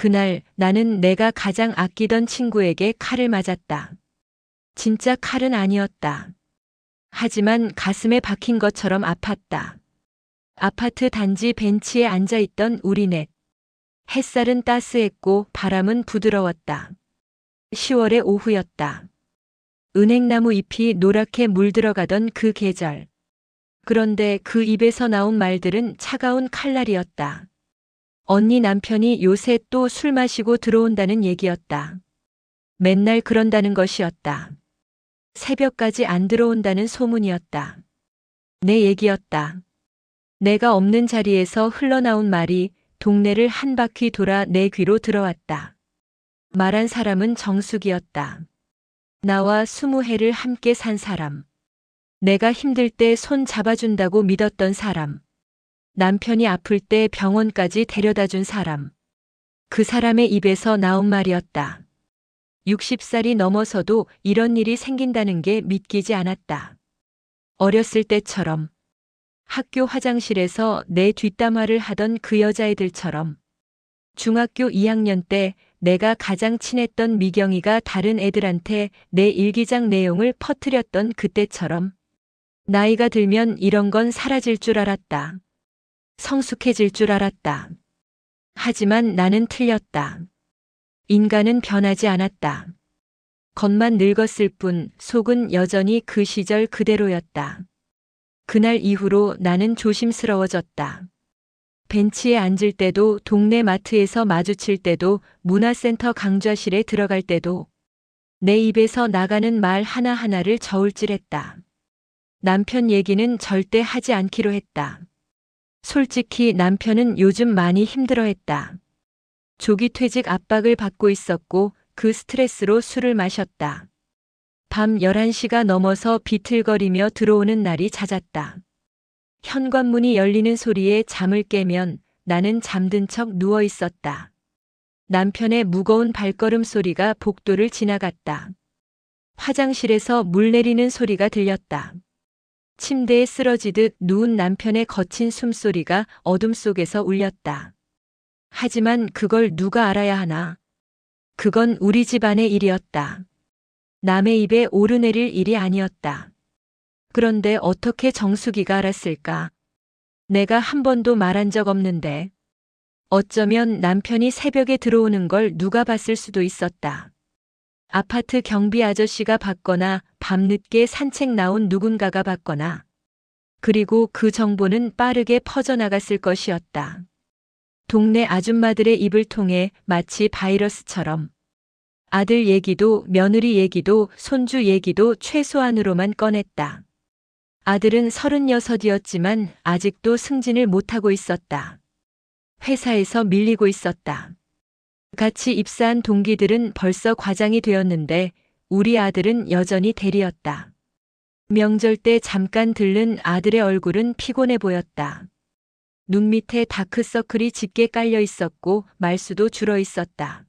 그날 나는 내가 가장 아끼던 친구에게 칼을 맞았다. 진짜 칼은 아니었다. 하지만 가슴에 박힌 것처럼 아팠다. 아파트 단지 벤치에 앉아있던 우리 넷. 햇살은 따스했고 바람은 부드러웠다. 10월의 오후였다. 은행나무 잎이 노랗게 물들어가던 그 계절. 그런데 그 입에서 나온 말들은 차가운 칼날이었다. 언니 남편이 요새 또 술 마시고 들어온다는 얘기였다. 맨날 그런다는 것이었다. 새벽까지 안 들어온다는 소문이었다. 내 얘기였다. 내가 없는 자리에서 흘러나온 말이 동네를 한 바퀴 돌아 내 귀로 들어왔다. 말한 사람은 정숙이었다. 나와 20해를 함께 산 사람. 내가 힘들 때 손 잡아준다고 믿었던 사람. 남편이 아플 때 병원까지 데려다 준 사람. 그 사람의 입에서 나온 말이었다. 60살이 넘어서도 이런 일이 생긴다는 게 믿기지 않았다. 어렸을 때처럼. 학교 화장실에서 내 뒷담화를 하던 그 여자애들처럼. 중학교 2학년 때 내가 가장 친했던 미경이가 다른 애들한테 내 일기장 내용을 퍼뜨렸던 그때처럼. 나이가 들면 이런 건 사라질 줄 알았다. 성숙해질 줄 알았다. 하지만 나는 틀렸다. 인간은 변하지 않았다. 겉만 늙었을 뿐 속은 여전히 그 시절 그대로였다. 그날 이후로 나는 조심스러워졌다. 벤치에 앉을 때도, 동네 마트에서 마주칠 때도, 문화센터 강좌실에 들어갈 때도 내 입에서 나가는 말 하나하나를 저울질했다. 남편 얘기는 절대 하지 않기로 했다. 솔직히 남편은 요즘 많이 힘들어했다. 조기 퇴직 압박을 받고 있었고 그 스트레스로 술을 마셨다. 밤 11시가 넘어서 비틀거리며 들어오는 날이 잦았다. 현관문이 열리는 소리에 잠을 깨면 나는 잠든 척 누워 있었다. 남편의 무거운 발걸음 소리가 복도를 지나갔다. 화장실에서 물 내리는 소리가 들렸다. 침대에 쓰러지듯 누운 남편의 거친 숨소리가 어둠 속에서 울렸다. 하지만 그걸 누가 알아야 하나? 그건 우리 집안의 일이었다. 남의 입에 오르내릴 일이 아니었다. 그런데 어떻게 정숙이가 알았을까? 내가 한 번도 말한 적 없는데. 어쩌면 남편이 새벽에 들어오는 걸 누가 봤을 수도 있었다. 아파트 경비 아저씨가 봤거나 밤늦게 산책 나온 누군가가 봤거나. 그리고 그 정보는 빠르게 퍼져나갔을 것이었다. 동네 아줌마들의 입을 통해 마치 바이러스처럼. 아들 얘기도 며느리 얘기도 손주 얘기도 최소한으로만 꺼냈다. 아들은 36이었지만 아직도 승진을 못하고 있었다. 회사에서 밀리고 있었다. 같이 입사한 동기들은 벌써 과장이 되었는데 우리 아들은 여전히 대리였다. 명절 때 잠깐 들른 아들의 얼굴은 피곤해 보였다. 눈 밑에 다크서클이 짙게 깔려 있었고 말수도 줄어 있었다.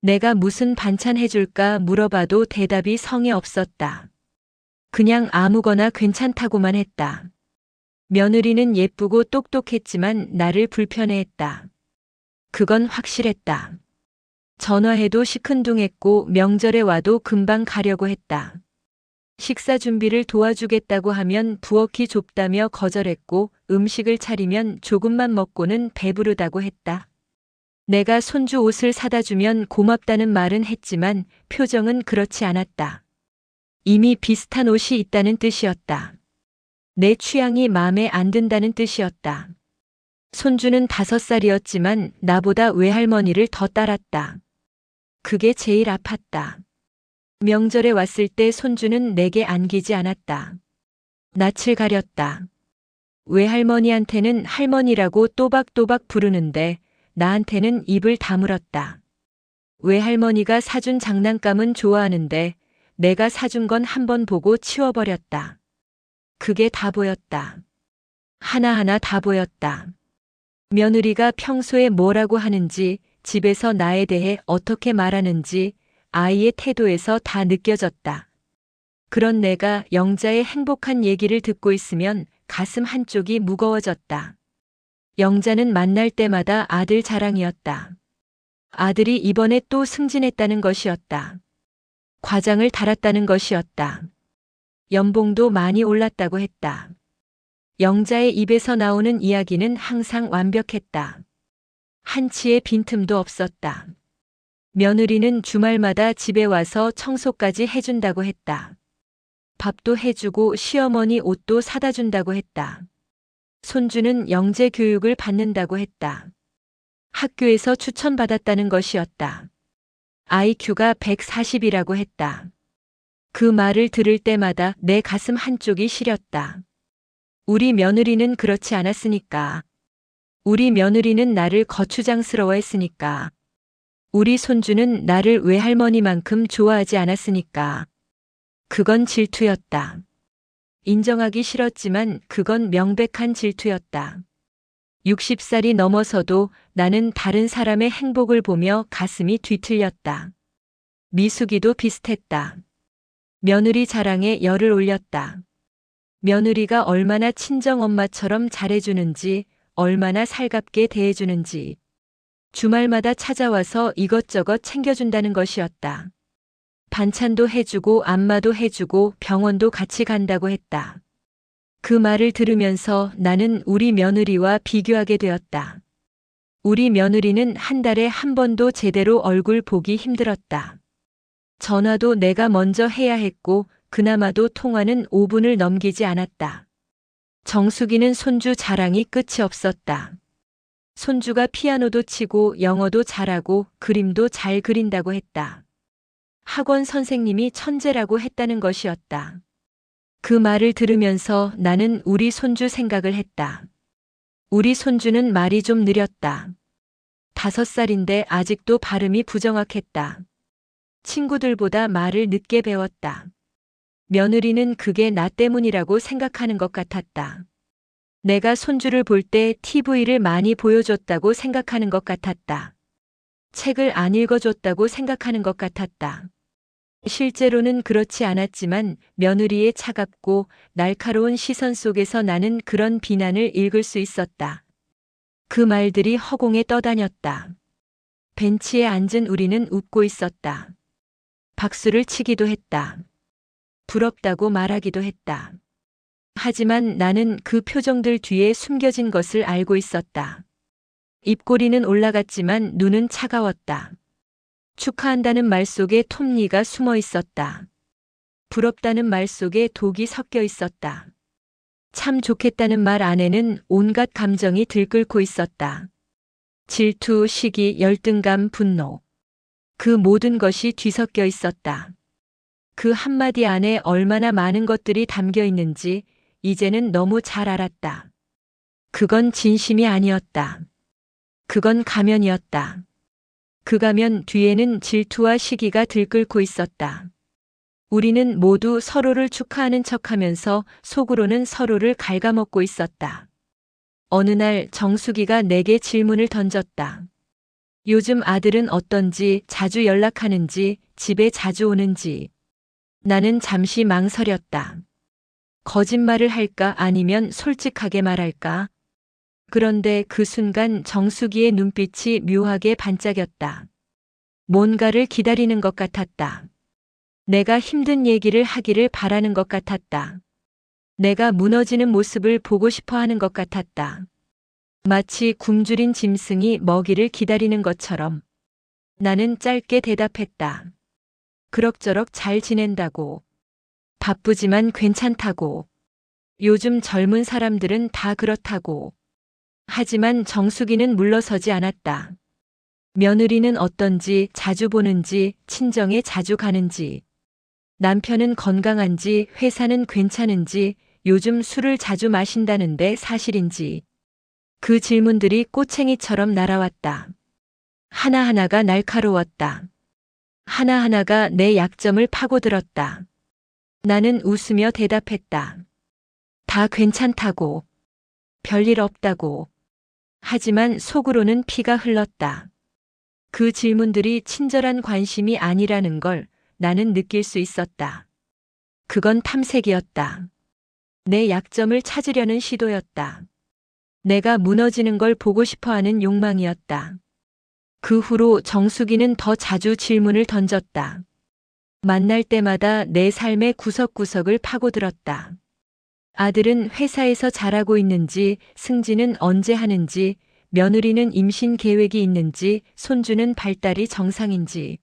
내가 무슨 반찬 해줄까 물어봐도 대답이 성에 없었다. 그냥 아무거나 괜찮다고만 했다. 며느리는 예쁘고 똑똑했지만 나를 불편해했다. 그건 확실했다. 전화해도 시큰둥했고 명절에 와도 금방 가려고 했다. 식사 준비를 도와주겠다고 하면 부엌이 좁다며 거절했고 음식을 차리면 조금만 먹고는 배부르다고 했다. 내가 손주 옷을 사다 주면 고맙다는 말은 했지만 표정은 그렇지 않았다. 이미 비슷한 옷이 있다는 뜻이었다. 내 취향이 마음에 안 든다는 뜻이었다. 손주는 5살이었지만 나보다 외할머니를 더 따랐다. 그게 제일 아팠다. 명절에 왔을 때 손주는 내게 안기지 않았다. 낯을 가렸다. 외할머니한테는 할머니라고 또박또박 부르는데 나한테는 입을 다물었다. 외할머니가 사준 장난감은 좋아하는데 내가 사준 건 한 번 보고 치워버렸다. 그게 다 보였다. 하나하나 다 보였다. 며느리가 평소에 뭐라고 하는지, 집에서 나에 대해 어떻게 말하는지 아이의 태도에서 다 느껴졌다. 그런 내가 영자의 행복한 얘기를 듣고 있으면 가슴 한쪽이 무거워졌다. 영자는 만날 때마다 아들 자랑이었다. 아들이 이번에 또 승진했다는 것이었다. 과장을 달았다는 것이었다. 연봉도 많이 올랐다고 했다. 영자의 입에서 나오는 이야기는 항상 완벽했다. 한치의 빈틈도 없었다. 며느리는 주말마다 집에 와서 청소까지 해준다고 했다. 밥도 해주고 시어머니 옷도 사다 준다고 했다. 손주는 영재 교육을 받는다고 했다. 학교에서 추천받았다는 것이었다. IQ가 140이라고 했다. 그 말을 들을 때마다 내 가슴 한쪽이 시렸다. 우리 며느리는 그렇지 않았으니까. 우리 며느리는 나를 거추장스러워했으니까. 우리 손주는 나를 외할머니만큼 좋아하지 않았으니까. 그건 질투였다. 인정하기 싫었지만 그건 명백한 질투였다. 60살이 넘어서도 나는 다른 사람의 행복을 보며 가슴이 뒤틀렸다. 미숙이도 비슷했다. 며느리 자랑에 열을 올렸다. 며느리가 얼마나 친정엄마처럼 잘해주는지, 얼마나 살갑게 대해주는지. 주말마다 찾아와서 이것저것 챙겨준다는 것이었다. 반찬도 해주고 안마도 해주고 병원도 같이 간다고 했다. 그 말을 들으면서 나는 우리 며느리와 비교하게 되었다. 우리 며느리는 한 달에 한 번도 제대로 얼굴 보기 힘들었다. 전화도 내가 먼저 해야 했고 그나마도 통화는 5분을 넘기지 않았다. 정숙이는 손주 자랑이 끝이 없었다. 손주가 피아노도 치고 영어도 잘하고 그림도 잘 그린다고 했다. 학원 선생님이 천재라고 했다는 것이었다. 그 말을 들으면서 나는 우리 손주 생각을 했다. 우리 손주는 말이 좀 느렸다. 5살인데 아직도 발음이 부정확했다. 친구들보다 말을 늦게 배웠다. 며느리는 그게 나 때문이라고 생각하는 것 같았다. 내가 손주를 볼 때 TV를 많이 보여줬다고 생각하는 것 같았다. 책을 안 읽어줬다고 생각하는 것 같았다. 실제로는 그렇지 않았지만 며느리의 차갑고 날카로운 시선 속에서 나는 그런 비난을 읽을 수 있었다. 그 말들이 허공에 떠다녔다. 벤치에 앉은 우리는 웃고 있었다. 박수를 치기도 했다. 부럽다고 말하기도 했다. 하지만 나는 그 표정들 뒤에 숨겨진 것을 알고 있었다. 입꼬리는 올라갔지만 눈은 차가웠다. 축하한다는 말 속에 톱니가 숨어 있었다. 부럽다는 말 속에 독이 섞여 있었다. 참 좋겠다는 말 안에는 온갖 감정이 들끓고 있었다. 질투, 시기, 열등감, 분노. 그 모든 것이 뒤섞여 있었다. 그 한마디 안에 얼마나 많은 것들이 담겨 있는지 이제는 너무 잘 알았다. 그건 진심이 아니었다. 그건 가면이었다. 그 가면 뒤에는 질투와 시기가 들끓고 있었다. 우리는 모두 서로를 축하하는 척하면서 속으로는 서로를 갉아먹고 있었다. 어느 날 정숙이가 내게 질문을 던졌다. 요즘 아들은 어떤지, 자주 연락하는지, 집에 자주 오는지. 나는 잠시 망설였다. 거짓말을 할까 아니면 솔직하게 말할까? 그런데 그 순간 정숙이의 눈빛이 묘하게 반짝였다. 뭔가를 기다리는 것 같았다. 내가 힘든 얘기를 하기를 바라는 것 같았다. 내가 무너지는 모습을 보고 싶어 하는 것 같았다. 마치 굶주린 짐승이 먹이를 기다리는 것처럼. 나는 짧게 대답했다. 그럭저럭 잘 지낸다고. 바쁘지만 괜찮다고. 요즘 젊은 사람들은 다 그렇다고. 하지만 정숙이는 물러서지 않았다. 며느리는 어떤지, 자주 보는지, 친정에 자주 가는지. 남편은 건강한지, 회사는 괜찮은지, 요즘 술을 자주 마신다는데 사실인지. 그 질문들이 꼬챙이처럼 날아왔다. 하나하나가 날카로웠다. 하나하나가 내 약점을 파고들었다. 나는 웃으며 대답했다. 다 괜찮다고. 별일 없다고. 하지만 속으로는 피가 흘렀다. 그 질문들이 친절한 관심이 아니라는 걸 나는 느낄 수 있었다. 그건 탐색이었다. 내 약점을 찾으려는 시도였다. 내가 무너지는 걸 보고 싶어 하는 욕망이었다. 그 후로 정숙이는 더 자주 질문을 던졌다. 만날 때마다 내 삶의 구석구석을 파고들었다. 아들은 회사에서 잘하고 있는지, 승진은 언제 하는지, 며느리는 임신 계획이 있는지, 손주는 발달이 정상인지.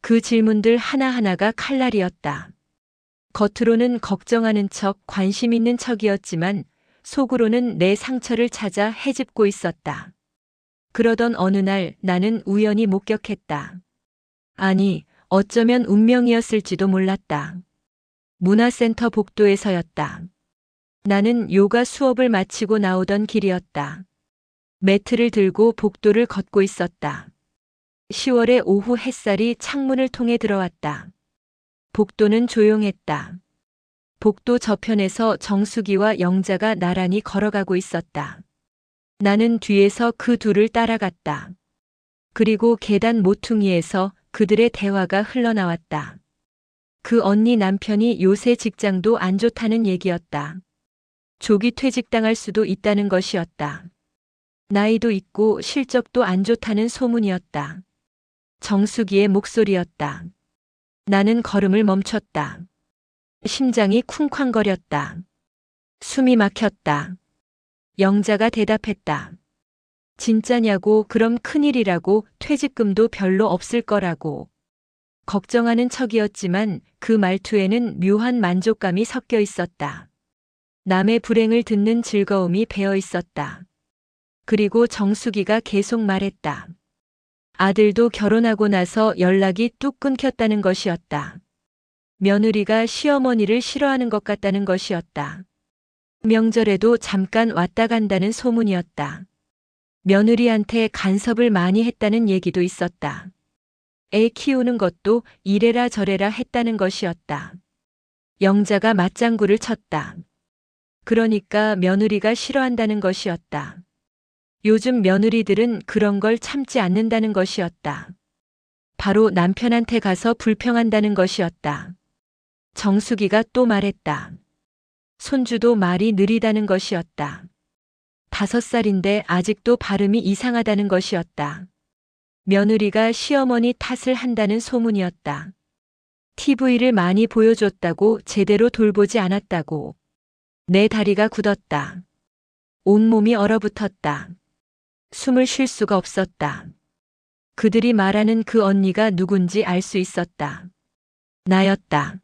그 질문들 하나하나가 칼날이었다. 겉으로는 걱정하는 척, 관심 있는 척이었지만 속으로는 내 상처를 찾아 헤집고 있었다. 그러던 어느 날 나는 우연히 목격했다. 아니, 어쩌면 운명이었을지도 몰랐다. 문화센터 복도에서였다. 나는 요가 수업을 마치고 나오던 길이었다. 매트를 들고 복도를 걷고 있었다. 10월의 오후 햇살이 창문을 통해 들어왔다. 복도는 조용했다. 복도 저편에서 정숙이와 영자가 나란히 걸어가고 있었다. 나는 뒤에서 그 둘을 따라갔다. 그리고 계단 모퉁이에서 그들의 대화가 흘러나왔다. 그 언니 남편이 요새 직장도 안 좋다는 얘기였다. 조기 퇴직당할 수도 있다는 것이었다. 나이도 있고 실적도 안 좋다는 소문이었다. 정숙이의 목소리였다. 나는 걸음을 멈췄다. 심장이 쿵쾅거렸다. 숨이 막혔다. 영자가 대답했다. 진짜냐고. 그럼 큰일이라고. 퇴직금도 별로 없을 거라고. 걱정하는 척이었지만 그 말투에는 묘한 만족감이 섞여 있었다. 남의 불행을 듣는 즐거움이 배어 있었다. 그리고 정숙이가 계속 말했다. 아들도 결혼하고 나서 연락이 뚝 끊겼다는 것이었다. 며느리가 시어머니를 싫어하는 것 같다는 것이었다. 명절에도 잠깐 왔다 간다는 소문이었다. 며느리한테 간섭을 많이 했다는 얘기도 있었다. 애 키우는 것도 이래라 저래라 했다는 것이었다. 영자가 맞장구를 쳤다. 그러니까 며느리가 싫어한다는 것이었다. 요즘 며느리들은 그런 걸 참지 않는다는 것이었다. 바로 남편한테 가서 불평한다는 것이었다. 정숙이가 또 말했다. 손주도 말이 느리다는 것이었다. 5살인데 아직도 발음이 이상하다는 것이었다. 며느리가 시어머니 탓을 한다는 소문이었다. TV를 많이 보여줬다고 제대로 돌보지 않았다고. 내 다리가 굳었다. 온몸이 얼어붙었다. 숨을 쉴 수가 없었다. 그들이 말하는 그 언니가 누군지 알 수 있었다. 나였다.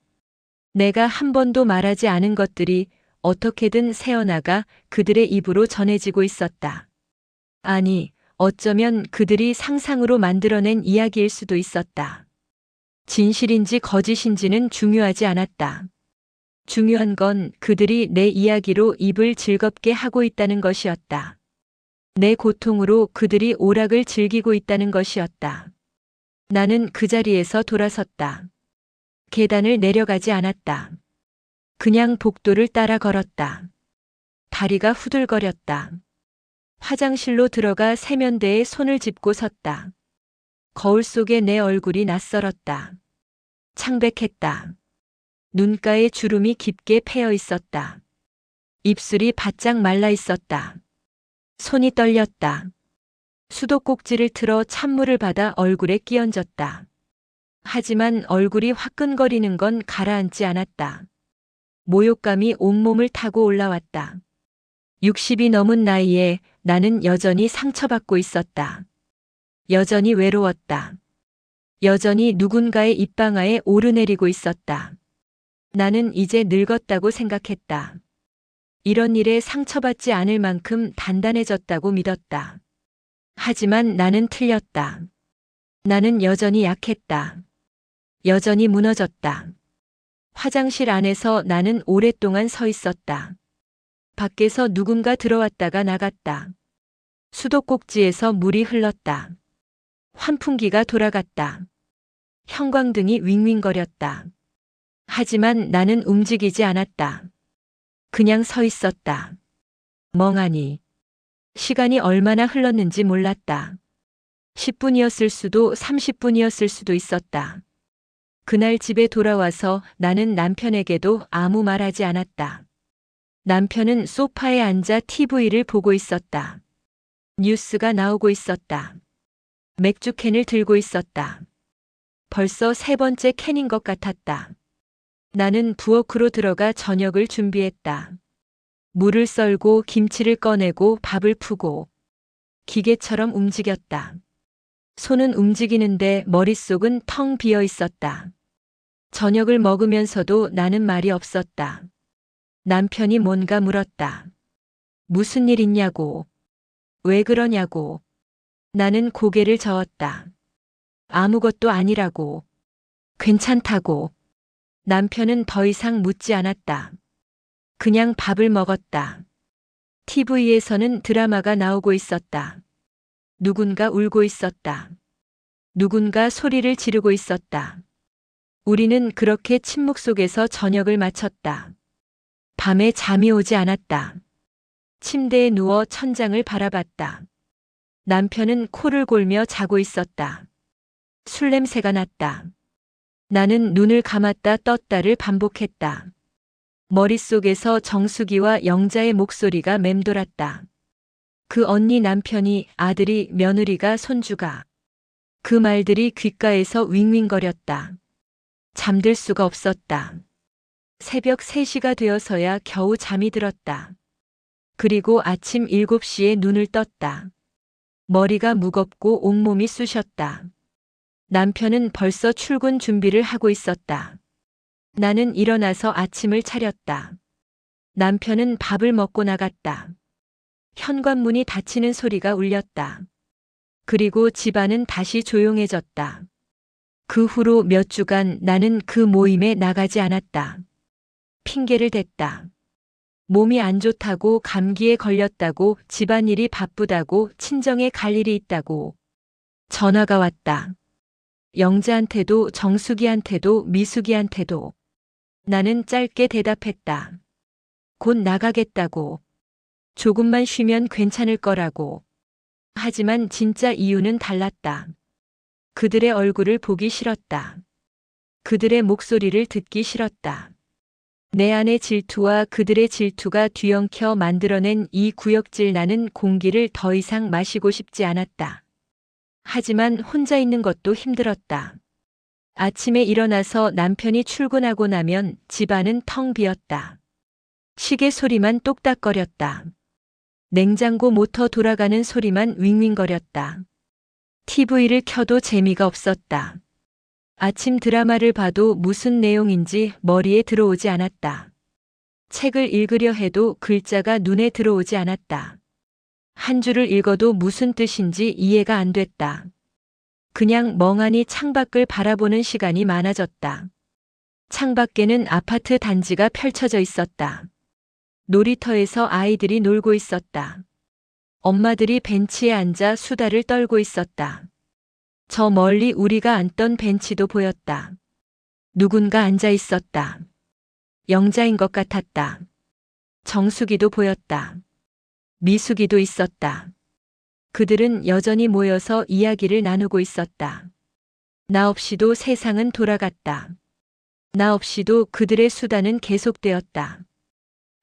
내가 한 번도 말하지 않은 것들이 어떻게든 새어나가 그들의 입으로 전해지고 있었다. 아니, 어쩌면 그들이 상상으로 만들어낸 이야기일 수도 있었다. 진실인지 거짓인지는 중요하지 않았다. 중요한 건 그들이 내 이야기로 입을 즐겁게 하고 있다는 것이었다. 내 고통으로 그들이 오락을 즐기고 있다는 것이었다. 나는 그 자리에서 돌아섰다. 계단을 내려가지 않았다. 그냥 복도를 따라 걸었다. 다리가 후들거렸다. 화장실로 들어가 세면대에 손을 짚고 섰다. 거울 속에 내 얼굴이 낯설었다. 창백했다. 눈가에 주름이 깊게 패여 있었다. 입술이 바짝 말라 있었다. 손이 떨렸다. 수도꼭지를 틀어 찬물을 받아 얼굴에 끼얹었다. 하지만 얼굴이 화끈거리는 건 가라앉지 않았다. 모욕감이 온몸을 타고 올라왔다. 60이 넘은 나이에 나는 여전히 상처받고 있었다. 여전히 외로웠다. 여전히 누군가의 입방아에 오르내리고 있었다. 나는 이제 늙었다고 생각했다. 이런 일에 상처받지 않을 만큼 단단해졌다고 믿었다. 하지만 나는 틀렸다. 나는 여전히 약했다. 여전히 무너졌다. 화장실 안에서 나는 오랫동안 서 있었다. 밖에서 누군가 들어왔다가 나갔다. 수도꼭지에서 물이 흘렀다. 환풍기가 돌아갔다. 형광등이 윙윙거렸다. 하지만 나는 움직이지 않았다. 그냥 서 있었다. 멍하니. 시간이 얼마나 흘렀는지 몰랐다. 10분이었을 수도 30분이었을 수도 있었다. 그날 집에 돌아와서 나는 남편에게도 아무 말하지 않았다. 남편은 소파에 앉아 TV를 보고 있었다. 뉴스가 나오고 있었다. 맥주캔을 들고 있었다. 벌써 세 번째 캔인 것 같았다. 나는 부엌으로 들어가 저녁을 준비했다. 물을 썰고 김치를 꺼내고 밥을 푸고 기계처럼 움직였다. 손은 움직이는데 머릿속은 텅 비어 있었다. 저녁을 먹으면서도 나는 말이 없었다. 남편이 뭔가 물었다. 무슨 일 있냐고. 왜 그러냐고. 나는 고개를 저었다. 아무것도 아니라고. 괜찮다고. 남편은 더 이상 묻지 않았다. 그냥 밥을 먹었다. TV에서는 드라마가 나오고 있었다. 누군가 울고 있었다. 누군가 소리를 지르고 있었다. 우리는 그렇게 침묵 속에서 저녁을 마쳤다. 밤에 잠이 오지 않았다. 침대에 누워 천장을 바라봤다. 남편은 코를 골며 자고 있었다. 술 냄새가 났다. 나는 눈을 감았다 떴다를 반복했다. 머릿속에서 정수기와 영자의 목소리가 맴돌았다. 그 언니 남편이 아들이 며느리가 손주가 그 말들이 귓가에서 윙윙거렸다. 잠들 수가 없었다. 새벽 3시가 되어서야 겨우 잠이 들었다. 그리고 아침 7시에 눈을 떴다. 머리가 무겁고 온몸이 쑤셨다. 남편은 벌써 출근 준비를 하고 있었다. 나는 일어나서 아침을 차렸다. 남편은 밥을 먹고 나갔다. 현관문이 닫히는 소리가 울렸다. 그리고 집안은 다시 조용해졌다. 그 후로 몇 주간 나는 그 모임에 나가지 않았다. 핑계를 댔다. 몸이 안 좋다고, 감기에 걸렸다고, 집안일이 바쁘다고, 친정에 갈 일이 있다고. 전화가 왔다. 영자한테도 정수기한테도 미숙이한테도. 나는 짧게 대답했다. 곧 나가겠다고. 조금만 쉬면 괜찮을 거라고. 하지만 진짜 이유는 달랐다. 그들의 얼굴을 보기 싫었다. 그들의 목소리를 듣기 싫었다. 내 안의 질투와 그들의 질투가 뒤엉켜 만들어낸 이 구역질 나는 공기를 더 이상 마시고 싶지 않았다. 하지만 혼자 있는 것도 힘들었다. 아침에 일어나서 남편이 출근하고 나면 집안은 텅 비었다. 시계 소리만 똑딱거렸다. 냉장고 모터 돌아가는 소리만 윙윙거렸다. TV를 켜도 재미가 없었다. 아침 드라마를 봐도 무슨 내용인지 머리에 들어오지 않았다. 책을 읽으려 해도 글자가 눈에 들어오지 않았다. 한 줄을 읽어도 무슨 뜻인지 이해가 안 됐다. 그냥 멍하니 창밖을 바라보는 시간이 많아졌다. 창밖에는 아파트 단지가 펼쳐져 있었다. 놀이터에서 아이들이 놀고 있었다. 엄마들이 벤치에 앉아 수다를 떨고 있었다. 저 멀리 우리가 앉던 벤치도 보였다. 누군가 앉아 있었다. 영자인 것 같았다. 정수기도 보였다. 미숙이도 있었다. 그들은 여전히 모여서 이야기를 나누고 있었다. 나 없이도 세상은 돌아갔다. 나 없이도 그들의 수다는 계속되었다.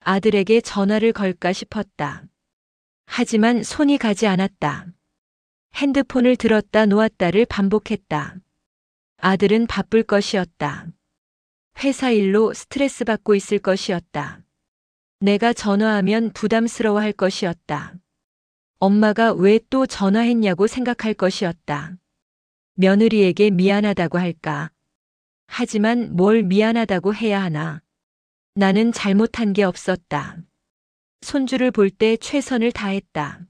아들에게 전화를 걸까 싶었다. 하지만 손이 가지 않았다. 핸드폰을 들었다 놓았다를 반복했다. 아들은 바쁠 것이었다. 회사 일로 스트레스 받고 있을 것이었다. 내가 전화하면 부담스러워할 것이었다. 엄마가 왜 또 전화했냐고 생각할 것이었다. 며느리에게 미안하다고 할까. 하지만 뭘 미안하다고 해야 하나. 나는 잘못한 게 없었다. 손주를 볼 때 최선을 다했다.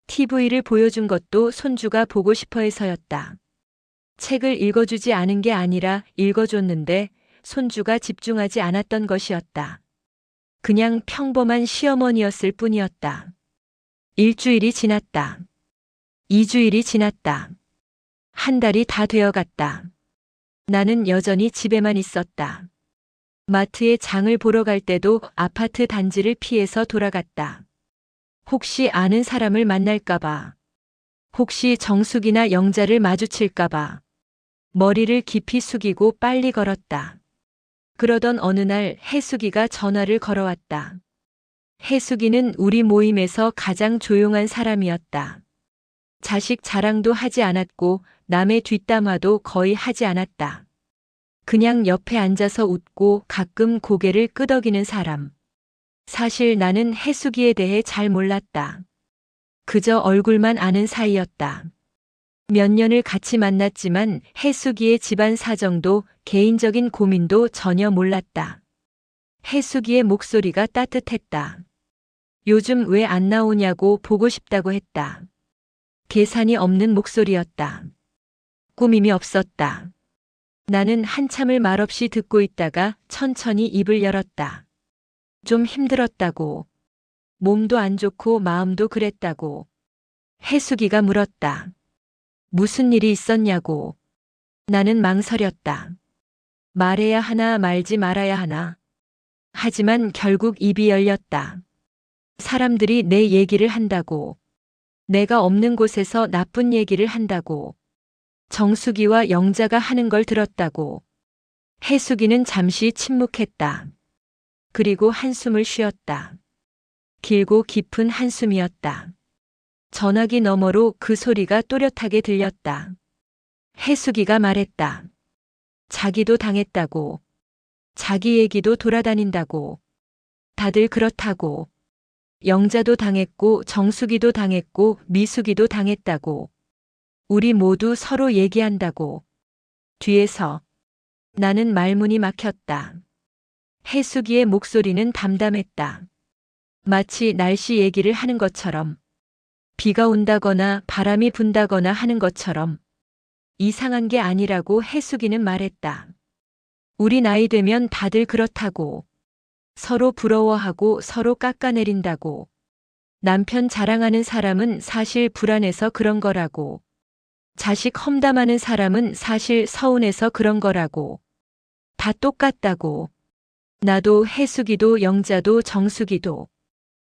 TV를 보여준 것도 손주가 보고 싶어 해서였다. 책을 읽어주지 않은 게 아니라 읽어줬는데 손주가 집중하지 않았던 것이었다. 그냥 평범한 시어머니였을 뿐이었다. 일주일이 지났다. 2주일이 지났다. 한 달이 다 되어갔다. 나는 여전히 집에만 있었다. 마트에 장을 보러 갈 때도 아파트 단지를 피해서 돌아갔다. 혹시 아는 사람을 만날까봐. 혹시 정숙이나 영자를 마주칠까봐. 머리를 깊이 숙이고 빨리 걸었다. 그러던 어느 날 해숙이가 전화를 걸어왔다. 해숙이는 우리 모임에서 가장 조용한 사람이었다. 자식 자랑도 하지 않았고 남의 뒷담화도 거의 하지 않았다. 그냥 옆에 앉아서 웃고 가끔 고개를 끄덕이는 사람. 사실 나는 해숙이에 대해 잘 몰랐다. 그저 얼굴만 아는 사이였다. 몇 년을 같이 만났지만 해숙이의 집안 사정도 개인적인 고민도 전혀 몰랐다. 해숙이의 목소리가 따뜻했다. 요즘 왜 안 나오냐고 보고 싶다고 했다. 계산이 없는 목소리였다. 꾸밈이 없었다. 나는 한참을 말없이 듣고 있다가 천천히 입을 열었다. 좀 힘들었다고. 몸도 안 좋고 마음도 그랬다고. 해숙이가 물었다. 무슨 일이 있었냐고. 나는 망설였다. 말해야 하나 말지 말아야 하나. 하지만 결국 입이 열렸다. 사람들이 내 얘기를 한다고. 내가 없는 곳에서 나쁜 얘기를 한다고. 정숙이와 영자가 하는 걸 들었다고. 해숙이는 잠시 침묵했다. 그리고 한숨을 쉬었다. 길고 깊은 한숨이었다. 전화기 너머로 그 소리가 또렷하게 들렸다. 해숙이가 말했다. 자기도 당했다고. 자기 얘기도 돌아다닌다고. 다들 그렇다고. 영자도 당했고 정숙이도 당했고 미숙이도 당했다고. 우리 모두 서로 얘기한다고. 뒤에서 나는 말문이 막혔다. 해숙이의 목소리는 담담했다. 마치 날씨 얘기를 하는 것처럼. 비가 온다거나 바람이 분다거나 하는 것처럼. 이상한 게 아니라고 해숙이는 말했다. 우리 나이 되면 다들 그렇다고. 서로 부러워하고 서로 깎아내린다고. 남편 자랑하는 사람은 사실 불안해서 그런 거라고. 자식 험담하는 사람은 사실 서운해서 그런 거라고. 다 똑같다고. 나도 해숙이도 영자도 정숙이도.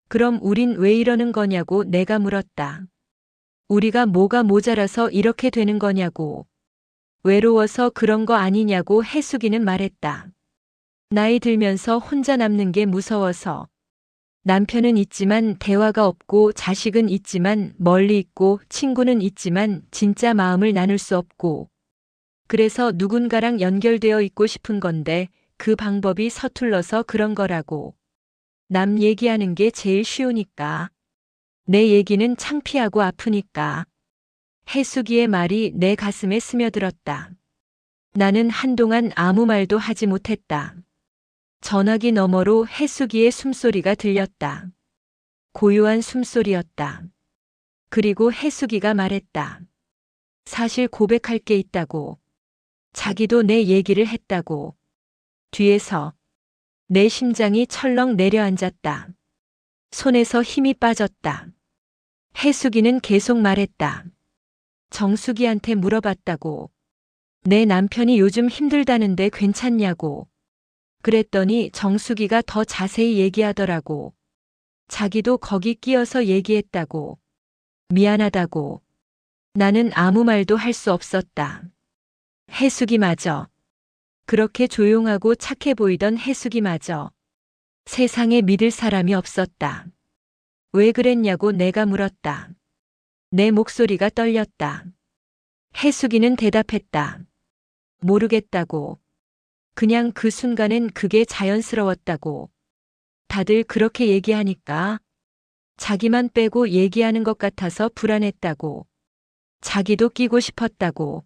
그럼 우린 왜 이러는 거냐고 내가 물었다. 우리가 뭐가 모자라서 이렇게 되는 거냐고. 외로워서 그런 거 아니냐고 해숙이는 말했다. 나이 들면서 혼자 남는 게 무서워서. 남편은 있지만 대화가 없고 자식은 있지만 멀리 있고 친구는 있지만 진짜 마음을 나눌 수 없고. 그래서 누군가랑 연결되어 있고 싶은 건데 그 방법이 서툴러서 그런 거라고. 남 얘기하는 게 제일 쉬우니까. 내 얘기는 창피하고 아프니까. 해숙이의 말이 내 가슴에 스며들었다. 나는 한동안 아무 말도 하지 못했다. 전화기 너머로 해숙이의 숨소리가 들렸다. 고요한 숨소리였다. 그리고 해숙이가 말했다. 사실 고백할 게 있다고. 자기도 내 얘기를 했다고. 뒤에서 내 심장이 철렁 내려앉았다. 손에서 힘이 빠졌다. 해숙이는 계속 말했다. 정숙이한테 물어봤다고. 내 남편이 요즘 힘들다는데 괜찮냐고. 그랬더니 정숙이가 더 자세히 얘기하더라고. 자기도 거기 끼어서 얘기했다고. 미안하다고. 나는 아무 말도 할 수 없었다. 해숙이마저. 그렇게 조용하고 착해 보이던 해숙이마저. 세상에 믿을 사람이 없었다. 왜 그랬냐고 내가 물었다. 내 목소리가 떨렸다. 해숙이는 대답했다. 모르겠다고. 그냥 그 순간엔 그게 자연스러웠다고. 다들 그렇게 얘기하니까. 자기만 빼고 얘기하는 것 같아서 불안했다고. 자기도 끼고 싶었다고.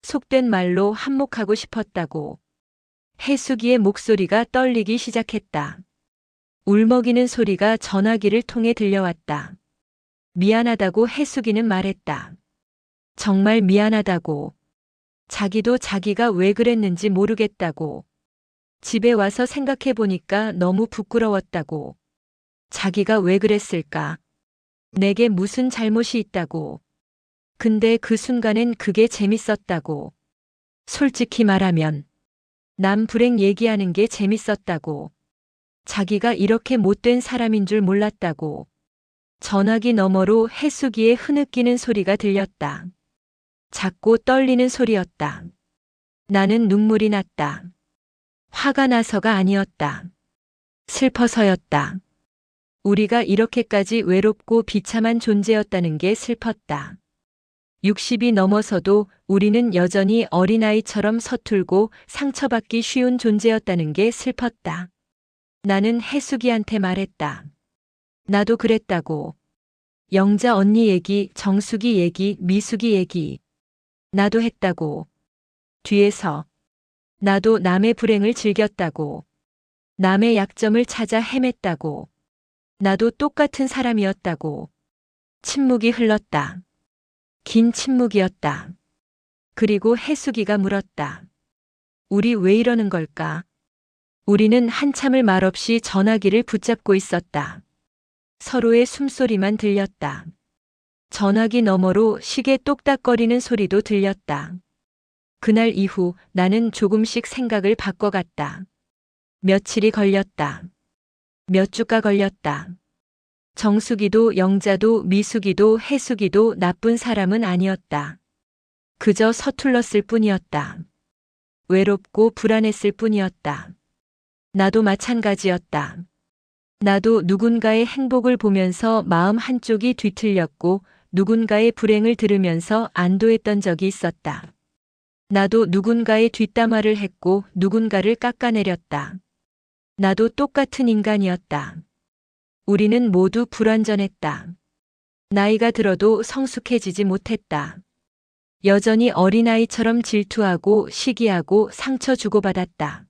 속된 말로 한몫하고 싶었다고. 해숙이의 목소리가 떨리기 시작했다. 울먹이는 소리가 전화기를 통해 들려왔다. 미안하다고 해숙이는 말했다. 정말 미안하다고. 자기도 자기가 왜 그랬는지 모르겠다고. 집에 와서 생각해 보니까 너무 부끄러웠다고. 자기가 왜 그랬을까? 내게 무슨 잘못이 있다고. 근데 그 순간엔 그게 재밌었다고. 솔직히 말하면 남 불행 얘기하는 게 재밌었다고. 자기가 이렇게 못된 사람인 줄 몰랐다고. 전화기 너머로 해숙이의 흐느끼는 소리가 들렸다. 작고 떨리는 소리였다. 나는 눈물이 났다. 화가 나서가 아니었다. 슬퍼서였다. 우리가 이렇게까지 외롭고 비참한 존재였다는 게 슬펐다. 60이 넘어서도 우리는 여전히 어린아이처럼 서툴고 상처받기 쉬운 존재였다는 게 슬펐다. 나는 혜숙이한테 말했다. 나도 그랬다고. 영자 언니 얘기, 정숙이 얘기, 미숙이 얘기. 나도 했다고. 뒤에서. 나도 남의 불행을 즐겼다고. 남의 약점을 찾아 헤맸다고. 나도 똑같은 사람이었다고. 침묵이 흘렀다. 긴 침묵이었다. 그리고 혜숙이가 물었다. 우리 왜 이러는 걸까? 우리는 한참을 말없이 전화기를 붙잡고 있었다. 서로의 숨소리만 들렸다. 전화기 너머로 시계 똑딱거리는 소리도 들렸다. 그날 이후 나는 조금씩 생각을 바꿔갔다. 며칠이 걸렸다. 몇 주가 걸렸다. 정숙이도 영자도 미숙이도 혜숙이도 나쁜 사람은 아니었다. 그저 서툴렀을 뿐이었다. 외롭고 불안했을 뿐이었다. 나도 마찬가지였다. 나도 누군가의 행복을 보면서 마음 한쪽이 뒤틀렸고 누군가의 불행을 들으면서 안도했던 적이 있었다. 나도 누군가의 뒷담화를 했고 누군가를 깎아내렸다. 나도 똑같은 인간이었다. 우리는 모두 불완전했다. 나이가 들어도 성숙해지지 못했다. 여전히 어린아이처럼 질투하고 시기하고 상처 주고받았다.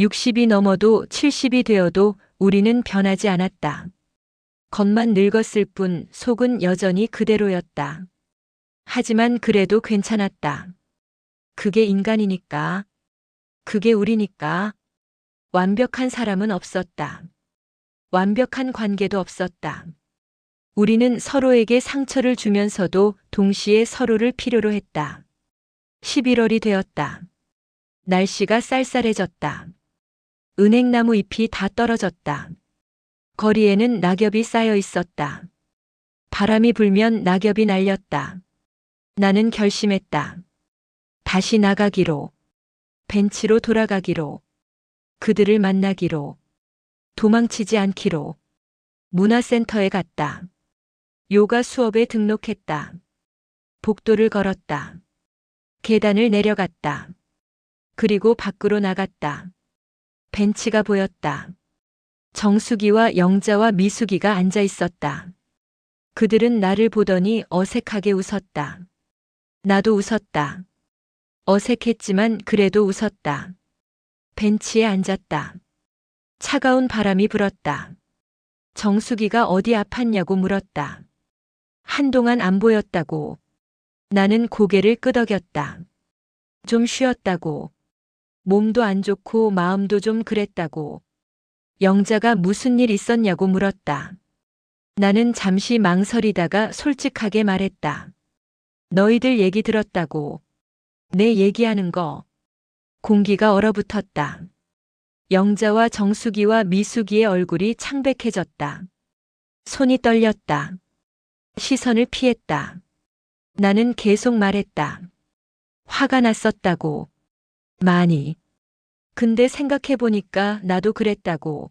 60이 넘어도 70이 되어도 우리는 변하지 않았다. 겉만 늙었을 뿐 속은 여전히 그대로였다. 하지만 그래도 괜찮았다. 그게 인간이니까. 그게 우리니까. 완벽한 사람은 없었다. 완벽한 관계도 없었다. 우리는 서로에게 상처를 주면서도 동시에 서로를 필요로 했다. 11월이 되었다. 날씨가 쌀쌀해졌다. 은행나무 잎이 다 떨어졌다. 거리에는 낙엽이 쌓여 있었다. 바람이 불면 낙엽이 날렸다. 나는 결심했다. 다시 나가기로. 벤치로 돌아가기로. 그들을 만나기로. 도망치지 않기로. 문화센터에 갔다. 요가 수업에 등록했다. 복도를 걸었다. 계단을 내려갔다. 그리고 밖으로 나갔다. 벤치가 보였다. 정숙이와 영자와 미숙이가 앉아 있었다. 그들은 나를 보더니 어색하게 웃었다. 나도 웃었다. 어색했지만 그래도 웃었다. 벤치에 앉았다. 차가운 바람이 불었다. 정숙이가 어디 아팠냐고 물었다. 한동안 안 보였다고. 나는 고개를 끄덕였다. 좀 쉬었다고. 몸도 안 좋고 마음도 좀 그랬다고. 영자가 무슨 일 있었냐고 물었다. 나는 잠시 망설이다가 솔직하게 말했다. 너희들 얘기 들었다고. 내 얘기하는 거. 공기가 얼어붙었다. 영자와 정숙이와 미숙이의 얼굴이 창백해졌다. 손이 떨렸다. 시선을 피했다. 나는 계속 말했다. 화가 났었다고. 많이. 근데 생각해보니까 나도 그랬다고.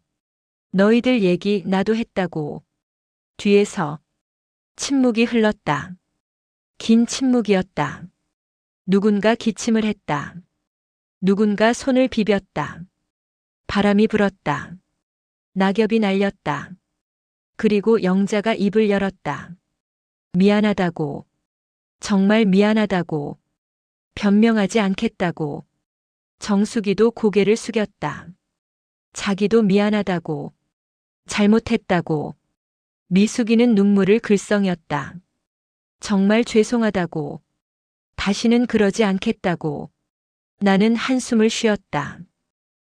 너희들 얘기 나도 했다고. 뒤에서 침묵이 흘렀다. 긴 침묵이었다. 누군가 기침을 했다. 누군가 손을 비볐다. 바람이 불었다. 낙엽이 날렸다. 그리고 영자가 입을 열었다. 미안하다고. 정말 미안하다고. 변명하지 않겠다고. 정숙이도 고개를 숙였다. 자기도 미안하다고. 잘못했다고. 미숙이는 눈물을 글썽였다. 정말 죄송하다고. 다시는 그러지 않겠다고. 나는 한숨을 쉬었다.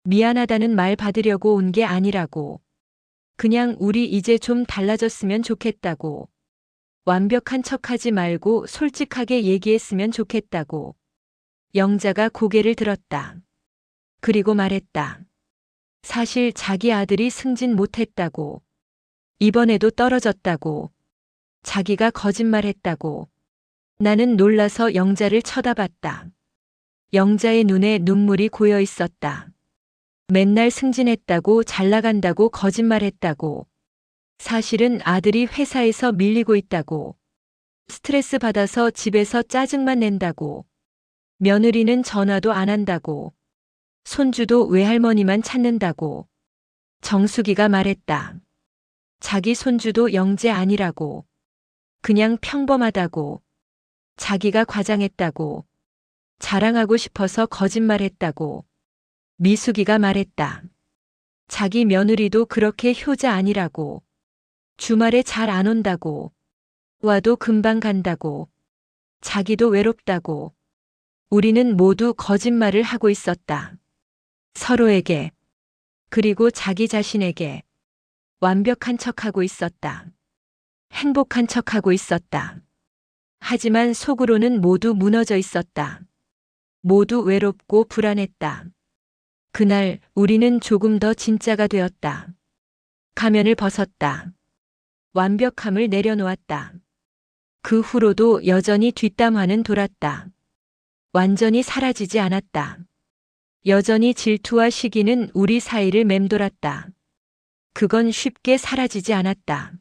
미안하다는 말 받으려고 온 게 아니라고. 그냥 우리 이제 좀 달라졌으면 좋겠다고. 완벽한 척하지 말고 솔직하게 얘기했으면 좋겠다고. 영자가 고개를 들었다. 그리고 말했다. 사실 자기 아들이 승진 못했다고. 이번에도 떨어졌다고. 자기가 거짓말했다고. 나는 놀라서 영자를 쳐다봤다. 영자의 눈에 눈물이 고여 있었다. 맨날 승진했다고 잘 나간다고 거짓말했다고. 사실은 아들이 회사에서 밀리고 있다고, 스트레스 받아서 집에서 짜증만 낸다고, 며느리는 전화도 안 한다고, 손주도 외할머니만 찾는다고 정수기가 말했다. 자기 손주도 영재 아니라고, 그냥 평범하다고, 자기가 과장했다고, 자랑하고 싶어서 거짓말했다고 미숙이가 말했다. 자기 며느리도 그렇게 효자 아니라고, 주말에 잘 안 온다고, 와도 금방 간다고, 자기도 외롭다고. 우리는 모두 거짓말을 하고 있었다. 서로에게, 그리고 자기 자신에게 완벽한 척하고 있었다. 행복한 척하고 있었다. 하지만 속으로는 모두 무너져 있었다. 모두 외롭고 불안했다. 그날 우리는 조금 더 진짜가 되었다. 가면을 벗었다. 완벽함을 내려놓았다. 그 후로도 여전히 뒷담화는 돌았다. 완전히 사라지지 않았다. 여전히 질투와 시기는 우리 사이를 맴돌았다. 그건 쉽게 사라지지 않았다.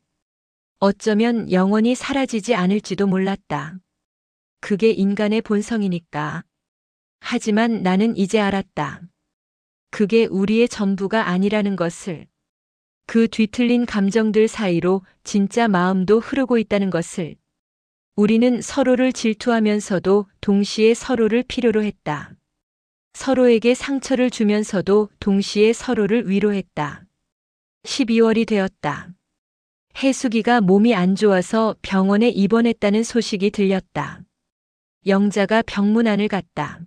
어쩌면 영원히 사라지지 않을지도 몰랐다. 그게 인간의 본성이니까. 하지만 나는 이제 알았다. 그게 우리의 전부가 아니라는 것을. 그 뒤틀린 감정들 사이로 진짜 마음도 흐르고 있다는 것을. 우리는 서로를 질투하면서도 동시에 서로를 필요로 했다. 서로에게 상처를 주면서도 동시에 서로를 위로했다. 12월이 되었다. 혜숙이가 몸이 안 좋아서 병원에 입원했다는 소식이 들렸다. 영자가 병문 안을 갔다.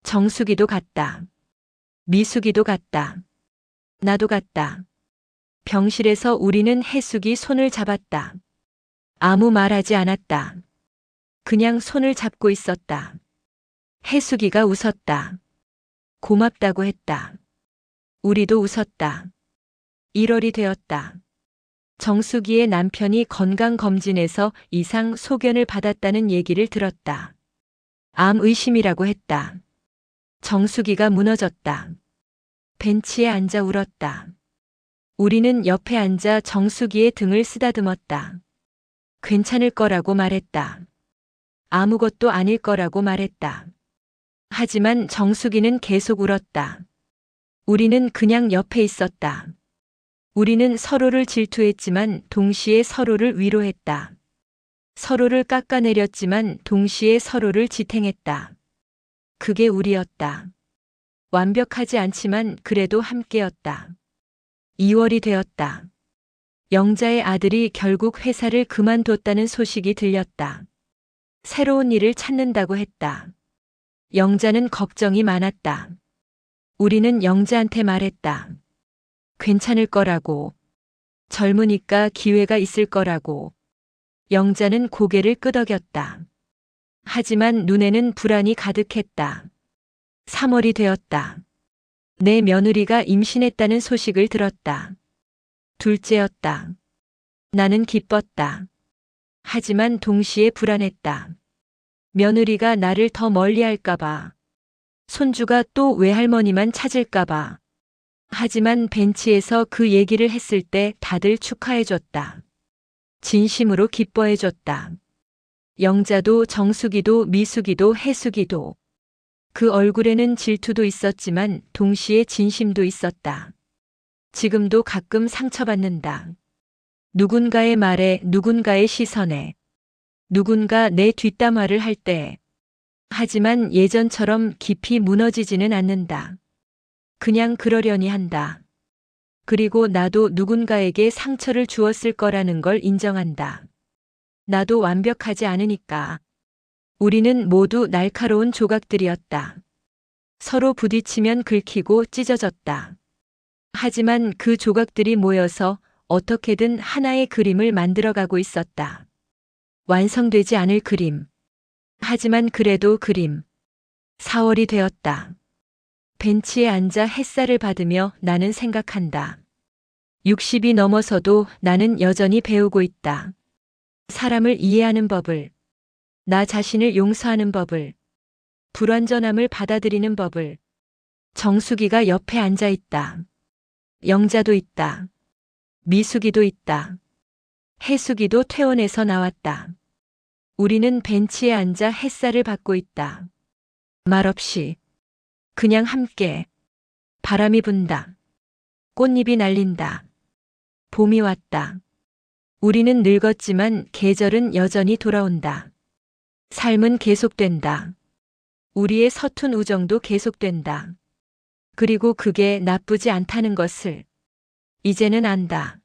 정숙이도 갔다. 미숙이도 갔다. 나도 갔다. 병실에서 우리는 혜숙이 손을 잡았다. 아무 말하지 않았다. 그냥 손을 잡고 있었다. 혜숙이가 웃었다. 고맙다고 했다. 우리도 웃었다. 1월이 되었다. 정숙이의 남편이 건강검진에서 이상 소견을 받았다는 얘기를 들었다. 암 의심이라고 했다. 정숙이가 무너졌다. 벤치에 앉아 울었다. 우리는 옆에 앉아 정숙이의 등을 쓰다듬었다. 괜찮을 거라고 말했다. 아무것도 아닐 거라고 말했다. 하지만 정숙이는 계속 울었다. 우리는 그냥 옆에 있었다. 우리는 서로를 질투했지만 동시에 서로를 위로했다. 서로를 깎아내렸지만 동시에 서로를 지탱했다. 그게 우리였다. 완벽하지 않지만 그래도 함께였다. 2월이 되었다. 영자의 아들이 결국 회사를 그만뒀다는 소식이 들렸다. 새로운 일을 찾는다고 했다. 영자는 걱정이 많았다. 우리는 영자한테 말했다. 괜찮을 거라고. 젊으니까 기회가 있을 거라고. 영자는 고개를 끄덕였다. 하지만 눈에는 불안이 가득했다. 3월이 되었다. 내 며느리가 임신했다는 소식을 들었다. 둘째였다. 나는 기뻤다. 하지만 동시에 불안했다. 며느리가 나를 더 멀리 할까봐. 손주가 또 외할머니만 찾을까봐. 하지만 벤치에서 그 얘기를 했을 때 다들 축하해줬다. 진심으로 기뻐해줬다. 영자도 정숙이도 미숙이도 혜숙이도. 그 얼굴에는 질투도 있었지만 동시에 진심도 있었다. 지금도 가끔 상처받는다. 누군가의 말에, 누군가의 시선에, 누군가 내 뒷담화를 할 때. 하지만 예전처럼 깊이 무너지지는 않는다. 그냥 그러려니 한다. 그리고 나도 누군가에게 상처를 주었을 거라는 걸 인정한다. 나도 완벽하지 않으니까. 우리는 모두 날카로운 조각들이었다. 서로 부딪히면 긁히고 찢어졌다. 하지만 그 조각들이 모여서 어떻게든 하나의 그림을 만들어가고 있었다. 완성되지 않을 그림. 하지만 그래도 그림. 4월이 되었다. 벤치에 앉아 햇살을 받으며 나는 생각한다. 60이 넘어서도 나는 여전히 배우고 있다. 사람을 이해하는 법을, 나 자신을 용서하는 법을, 불완전함을 받아들이는 법을. 정숙이가 옆에 앉아 있다. 영자도 있다. 미숙이도 있다. 해숙이도 퇴원에서 나왔다. 우리는 벤치에 앉아 햇살을 받고 있다. 말없이. 그냥 함께. 바람이 분다. 꽃잎이 날린다. 봄이 왔다. 우리는 늙었지만 계절은 여전히 돌아온다. 삶은 계속된다. 우리의 서툰 우정도 계속된다. 그리고 그게 나쁘지 않다는 것을 이제는 안다.